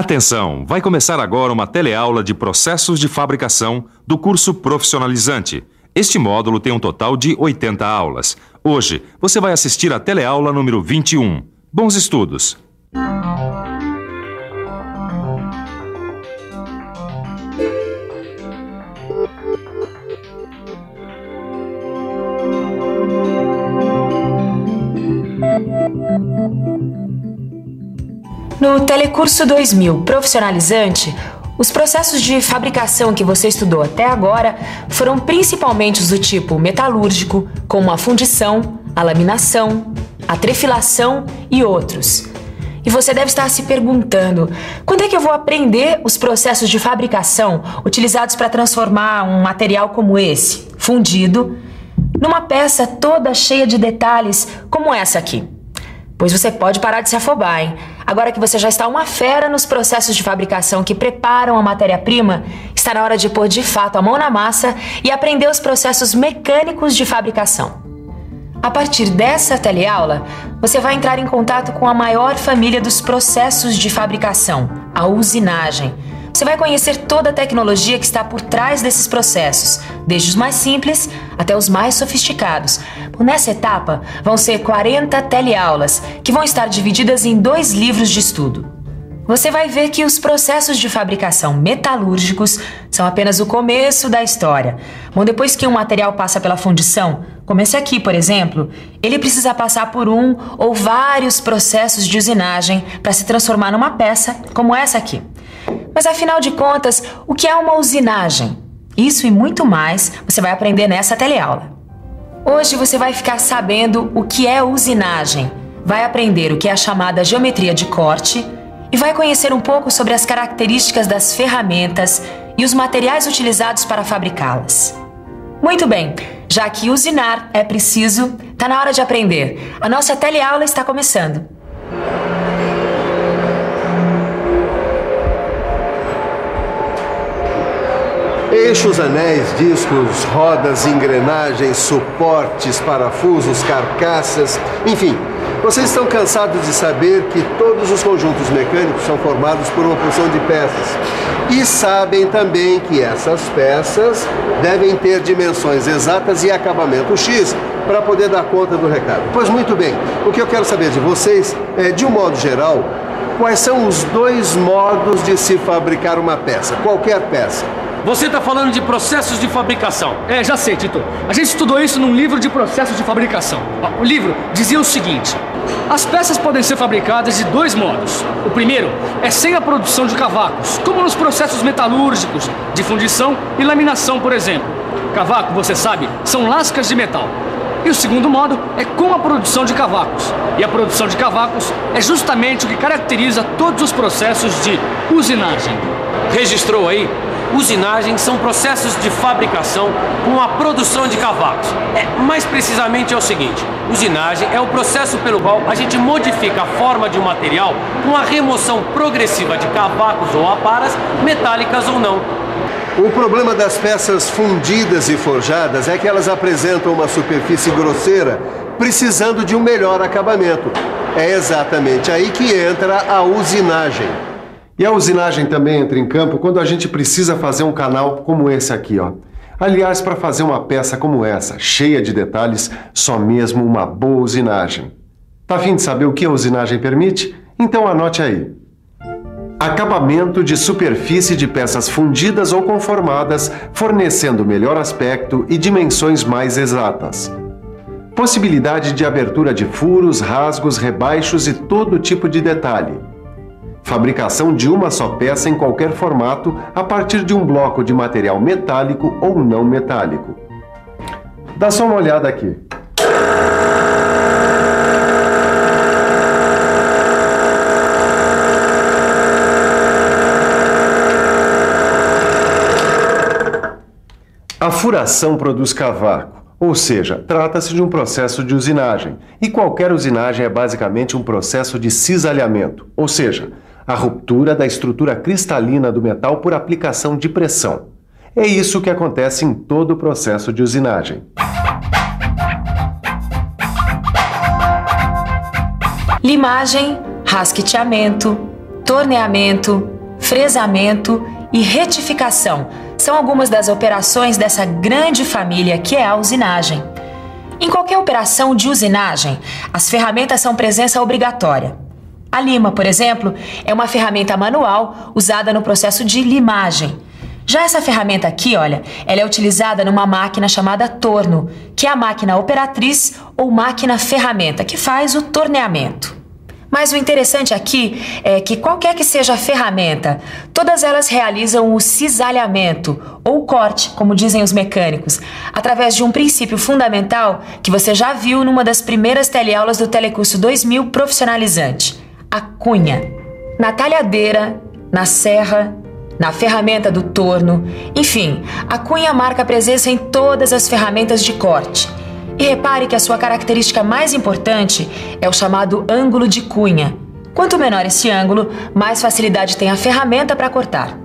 Atenção! Vai começar agora uma teleaula de processos de fabricação do curso Profissionalizante. Este módulo tem um total de 80 aulas. Hoje, você vai assistir a teleaula número 21. Bons estudos! No Telecurso 2000 Profissionalizante, os processos de fabricação que você estudou até agora foram principalmente os do tipo metalúrgico, como a fundição, a laminação, a trefilação e outros. E você deve estar se perguntando, quando é que eu vou aprender os processos de fabricação utilizados para transformar um material como esse, fundido, numa peça toda cheia de detalhes como essa aqui? Pois você pode parar de se afobar, hein? Agora que você já está uma fera nos processos de fabricação que preparam a matéria-prima, está na hora de pôr de fato a mão na massa e aprender os processos mecânicos de fabricação. A partir dessa teleaula, você vai entrar em contato com a maior família dos processos de fabricação, a usinagem. Você vai conhecer toda a tecnologia que está por trás desses processos, desde os mais simples até os mais sofisticados. Nessa etapa, vão ser 40 teleaulas, que vão estar divididas em 2 livros de estudo. Você vai ver que os processos de fabricação metalúrgicos são apenas o começo da história. Bom, depois que um material passa pela fundição, como esse aqui, por exemplo, ele precisa passar por um ou vários processos de usinagem para se transformar numa peça como essa aqui. Mas afinal de contas, o que é uma usinagem? Isso e muito mais você vai aprender nessa teleaula. Hoje você vai ficar sabendo o que é usinagem, vai aprender o que é a chamada geometria de corte e vai conhecer um pouco sobre as características das ferramentas e os materiais utilizados para fabricá-las. Muito bem, já que usinar é preciso, está na hora de aprender. A nossa teleaula está começando. Eixos, anéis, discos, rodas, engrenagens, suportes, parafusos, carcaças, enfim. Vocês estão cansados de saber que todos os conjuntos mecânicos são formados por uma porção de peças. E sabem também que essas peças devem ter dimensões exatas e acabamento X para poder dar conta do recado. Pois muito bem, o que eu quero saber de vocês é, de um modo geral, quais são os 2 modos de se fabricar uma peça, qualquer peça. Você está falando de processos de fabricação. Já sei, Tito. A gente estudou isso num livro de processos de fabricação. O livro dizia o seguinte: as peças podem ser fabricadas de 2 modos. O primeiro é sem a produção de cavacos, como nos processos metalúrgicos, de fundição e laminação, por exemplo. Cavaco, você sabe, são lascas de metal. E o segundo modo é com a produção de cavacos. E a produção de cavacos é justamente o que caracteriza todos os processos de usinagem. Registrou aí? Usinagem são processos de fabricação com a produção de cavacos. Mais precisamente é o seguinte: usinagem é o processo pelo qual a gente modifica a forma de um material com a remoção progressiva de cavacos ou aparas, metálicas ou não. O problema das peças fundidas e forjadas é que elas apresentam uma superfície grosseira, precisando de um melhor acabamento. É exatamente aí que entra a usinagem. E a usinagem também entra em campo quando a gente precisa fazer um canal como esse aqui, ó. Aliás, para fazer uma peça como essa, cheia de detalhes, só mesmo uma boa usinagem. Tá a fim de saber o que a usinagem permite? Então anote aí. Acabamento de superfície de peças fundidas ou conformadas, fornecendo melhor aspecto e dimensões mais exatas. Possibilidade de abertura de furos, rasgos, rebaixos e todo tipo de detalhe. Fabricação de uma só peça em qualquer formato a partir de um bloco de material metálico ou não metálico. Dá só uma olhada aqui. A furação produz cavaco, ou seja, trata-se de um processo de usinagem. E qualquer usinagem é basicamente um processo de cisalhamento, ou seja, a ruptura da estrutura cristalina do metal por aplicação de pressão. É isso que acontece em todo o processo de usinagem. Limagem, rasqueteamento, torneamento, fresamento e retificação são algumas das operações dessa grande família que é a usinagem. Em qualquer operação de usinagem, as ferramentas são presença obrigatória. A lima, por exemplo, é uma ferramenta manual usada no processo de limagem. Já essa ferramenta aqui, olha, ela é utilizada numa máquina chamada torno, que é a máquina operatriz ou máquina ferramenta, que faz o torneamento. Mas o interessante aqui é que qualquer que seja a ferramenta, todas elas realizam o cisalhamento ou corte, como dizem os mecânicos, através de um princípio fundamental que você já viu numa das primeiras teleaulas do Telecurso 2000 Profissionalizante, a cunha. Na talhadeira, na serra, na ferramenta do torno, enfim, a cunha marca a presença em todas as ferramentas de corte. E repare que a sua característica mais importante é o chamado ângulo de cunha. Quanto menor esse ângulo, mais facilidade tem a ferramenta para cortar.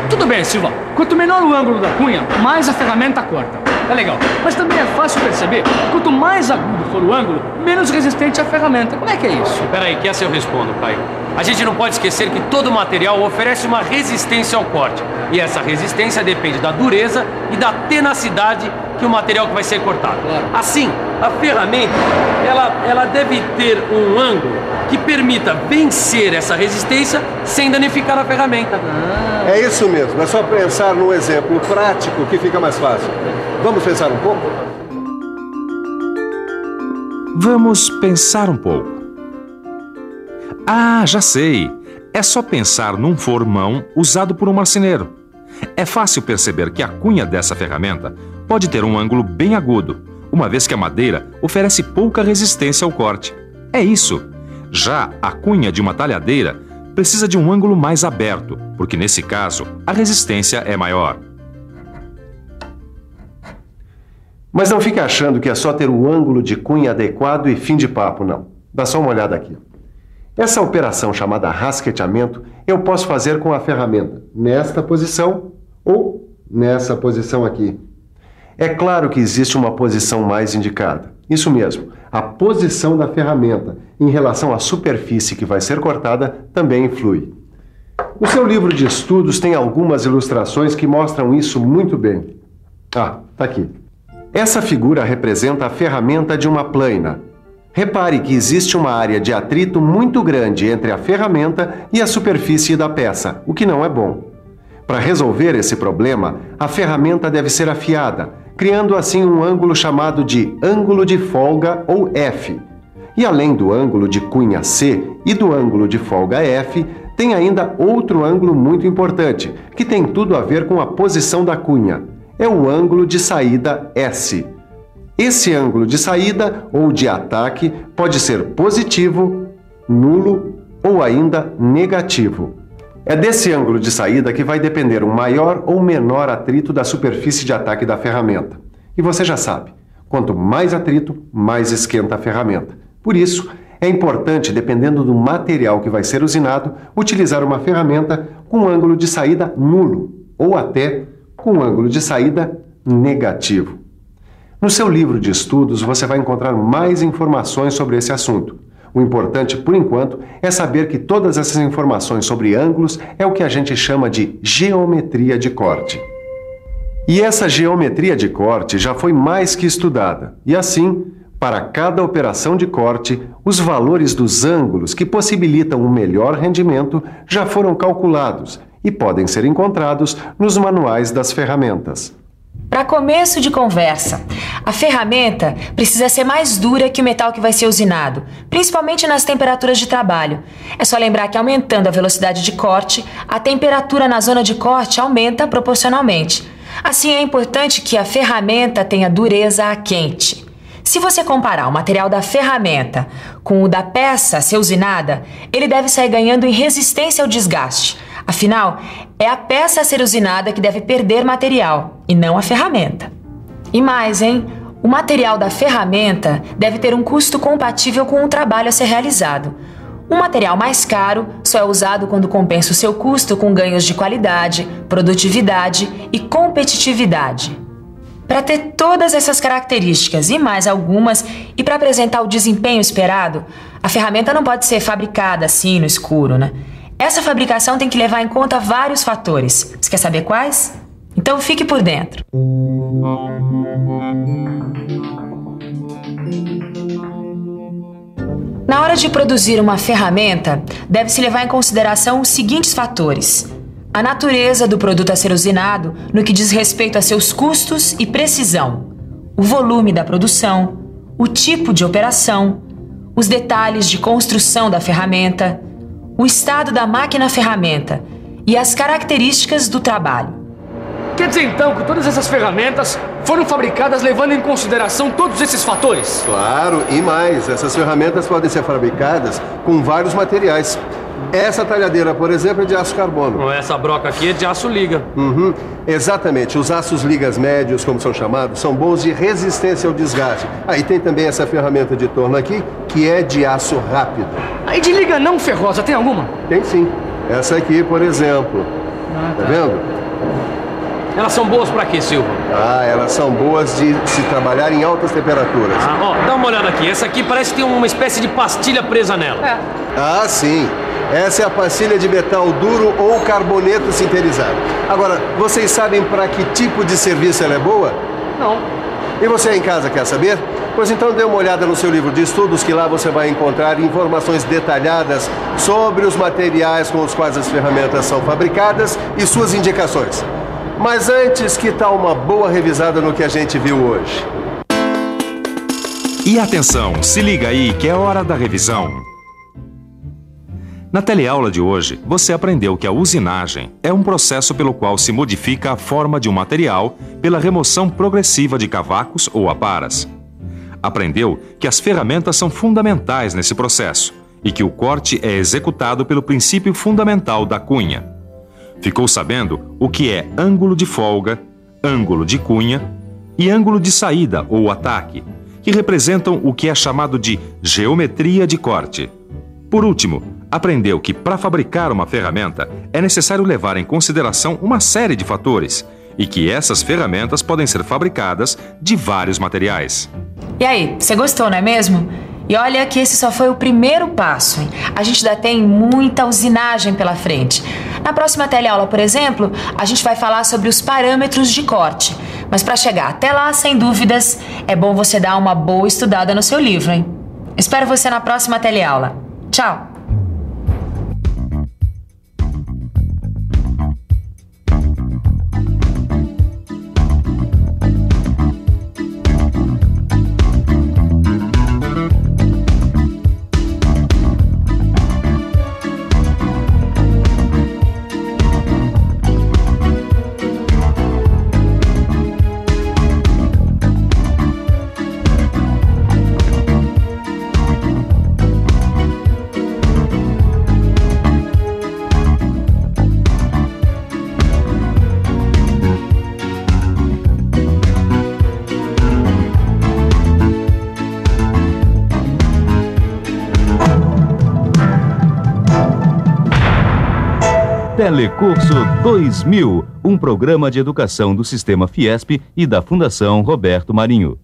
Tudo bem, Silva. Quanto menor o ângulo da cunha, mais a ferramenta corta. É legal. Mas também é fácil perceber que quanto mais agudo for o ângulo, menos resistente a ferramenta. Como é que é isso? Peraí, que essa eu respondo, Caio. A gente não pode esquecer que todo material oferece uma resistência ao corte. E essa resistência depende da dureza e da tenacidade que o material que vai ser cortado. Claro. Assim, a ferramenta, ela deve ter um ângulo que permita vencer essa resistência sem danificar a ferramenta. É isso mesmo, é só pensar num exemplo prático que fica mais fácil. Vamos pensar um pouco? Vamos pensar um pouco. Ah, já sei! É só pensar num formão usado por um marceneiro. É fácil perceber que a cunha dessa ferramenta pode ter um ângulo bem agudo, uma vez que a madeira oferece pouca resistência ao corte. É isso! Já a cunha de uma talhadeira precisa de um ângulo mais aberto, porque nesse caso a resistência é maior. Mas não fique achando que é só ter o ângulo de cunha adequado e fim de papo, não. Dá só uma olhada aqui. Essa operação chamada rasqueteamento eu posso fazer com a ferramenta nesta posição ou nessa posição aqui. É claro que existe uma posição mais indicada. Isso mesmo, a posição da ferramenta em relação à superfície que vai ser cortada também influi. No seu livro de estudos tem algumas ilustrações que mostram isso muito bem. Ah, tá aqui. Essa figura representa a ferramenta de uma plaina. Repare que existe uma área de atrito muito grande entre a ferramenta e a superfície da peça, o que não é bom. Para resolver esse problema, a ferramenta deve ser afiada, criando assim um ângulo chamado de ângulo de folga ou F. E além do ângulo de cunha C e do ângulo de folga F, tem ainda outro ângulo muito importante, que tem tudo a ver com a posição da cunha. É o ângulo de saída S. Esse ângulo de saída ou de ataque pode ser positivo, nulo ou ainda negativo. É desse ângulo de saída que vai depender um maior ou menor atrito da superfície de ataque da ferramenta. E você já sabe, quanto mais atrito, mais esquenta a ferramenta. Por isso, é importante, dependendo do material que vai ser usinado, utilizar uma ferramenta com ângulo de saída nulo ou até com ângulo de saída negativo. No seu livro de estudos, você vai encontrar mais informações sobre esse assunto. O importante, por enquanto, é saber que todas essas informações sobre ângulos é o que a gente chama de geometria de corte. E essa geometria de corte já foi mais que estudada. E assim, para cada operação de corte, os valores dos ângulos que possibilitam um melhor rendimento já foram calculados e podem ser encontrados nos manuais das ferramentas. Para começo de conversa, a ferramenta precisa ser mais dura que o metal que vai ser usinado, principalmente nas temperaturas de trabalho. É só lembrar que aumentando a velocidade de corte, a temperatura na zona de corte aumenta proporcionalmente. Assim, é importante que a ferramenta tenha dureza a quente. Se você comparar o material da ferramenta com o da peça a ser usinada, ele deve sair ganhando em resistência ao desgaste. Afinal, é a peça a ser usinada que deve perder material, e não a ferramenta. E mais, hein? O material da ferramenta deve ter um custo compatível com o trabalho a ser realizado. Um material mais caro só é usado quando compensa o seu custo com ganhos de qualidade, produtividade e competitividade. Para ter todas essas características e mais algumas, e para apresentar o desempenho esperado, a ferramenta não pode ser fabricada assim no escuro, né? Essa fabricação tem que levar em conta vários fatores. Você quer saber quais? Então fique por dentro. Na hora de produzir uma ferramenta, deve-se levar em consideração os seguintes fatores: a natureza do produto a ser usinado no que diz respeito a seus custos e precisão, o volume da produção, o tipo de operação, os detalhes de construção da ferramenta, o estado da máquina-ferramenta e as características do trabalho. Quer dizer então que todas essas ferramentas foram fabricadas levando em consideração todos esses fatores? Claro, e mais, essas ferramentas podem ser fabricadas com vários materiais. Essa talhadeira, por exemplo, é de aço carbono. Essa broca aqui é de aço liga. Exatamente. Os aços ligas médios, como são chamados, são bons de resistência ao desgaste. Aí tem também essa ferramenta de torno aqui, que é de aço rápido. Aí de liga não ferrosa, tem alguma? Tem sim. Essa aqui, por exemplo. Tá vendo? Elas são boas pra quê, Silva? Elas são boas de se trabalhar em altas temperaturas. Dá uma olhada aqui. Essa aqui parece que tem uma espécie de pastilha presa nela. Sim. Essa é a pastilha de metal duro ou carboneto sinterizado. Agora, vocês sabem para que tipo de serviço ela é boa? Não. E você aí em casa quer saber? Pois então dê uma olhada no seu livro de estudos, que lá você vai encontrar informações detalhadas sobre os materiais com os quais as ferramentas são fabricadas e suas indicações. Mas antes, que tal uma boa revisada no que a gente viu hoje? E atenção, se liga aí que é hora da revisão. Na teleaula de hoje, você aprendeu que a usinagem é um processo pelo qual se modifica a forma de um material pela remoção progressiva de cavacos ou aparas. Aprendeu que as ferramentas são fundamentais nesse processo e que o corte é executado pelo princípio fundamental da cunha. Ficou sabendo o que é ângulo de folga, ângulo de cunha e ângulo de saída ou ataque, que representam o que é chamado de geometria de corte. Por último, aprendeu que para fabricar uma ferramenta é necessário levar em consideração uma série de fatores e que essas ferramentas podem ser fabricadas de vários materiais. E aí, você gostou, não é mesmo? E olha que esse só foi o primeiro passo, hein? A gente ainda tem muita usinagem pela frente. Na próxima teleaula, por exemplo, a gente vai falar sobre os parâmetros de corte. Mas para chegar até lá, sem dúvidas, é bom você dar uma boa estudada no seu livro, hein? Espero você na próxima teleaula. Tchau! Telecurso 2000, um programa de educação do Sistema Fiesp e da Fundação Roberto Marinho.